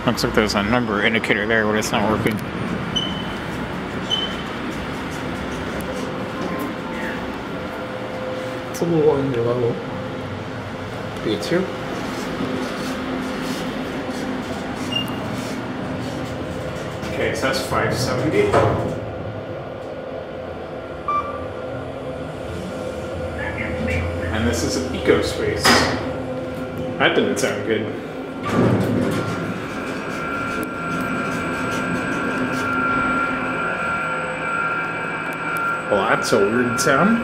Looks like there's a number indicator there, but it's not working. It's a little under level. B2. Okay, so that's 570. And this is an EcoSpace. That didn't sound good. Well, that's a weird sound.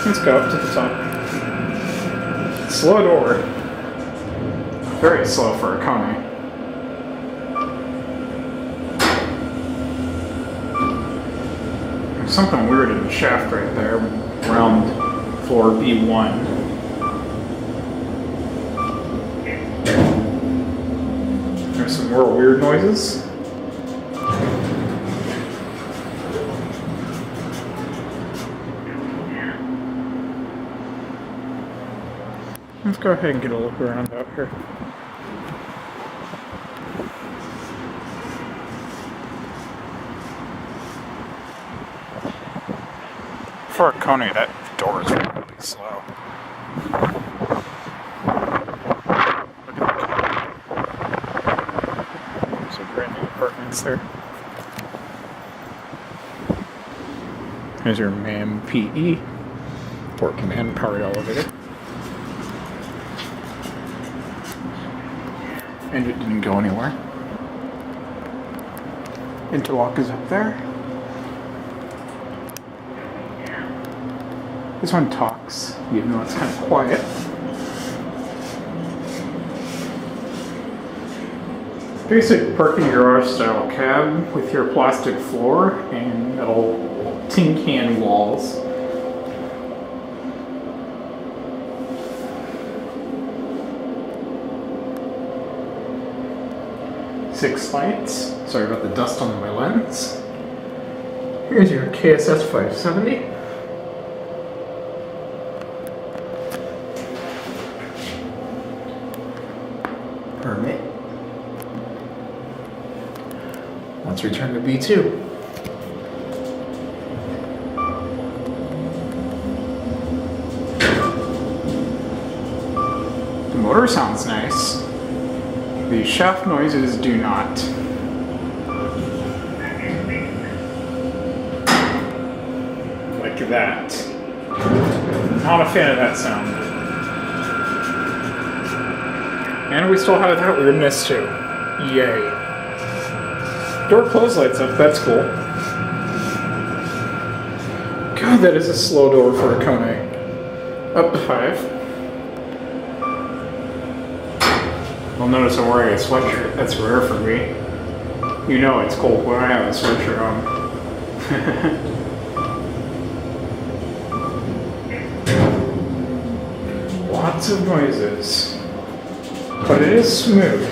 Let's go up to the top. Slow door. Very slow for a KONE. There's something weird in the shaft right there, around floor B1. There's some more weird noises. Let's go ahead and get a look around out here. For a KONE, that door is really slow. Look at that. There's a brand new apartments there. Here's your MAM PE, port command powered elevator. And it didn't go anywhere. Interlock is up there. This one talks, even though it's kind of quiet. Basic parking garage style cab with your plastic floor and metal tin can walls. Six lights. Sorry about the dust on my lens. Here's your KSS 570. Permit. Let's return to B2. The motor sounds nice. The shaft noises do not. Like that. Not a fan of that sound. And we still have that weirdness too. Yay. Door close lights up, that's cool. God, that is a slow door for a KONE. Up to 5. You'll notice I'm wearing a sweatshirt. That's rare for me. You know it's cold when I have a sweatshirt on. Lots of noises. But it is smooth.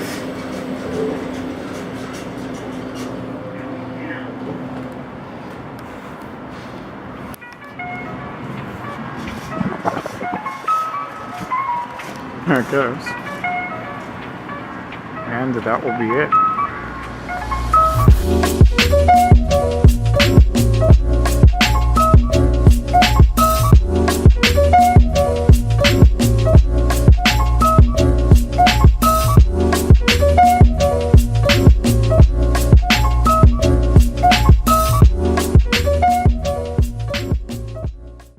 There it goes. And that will be it.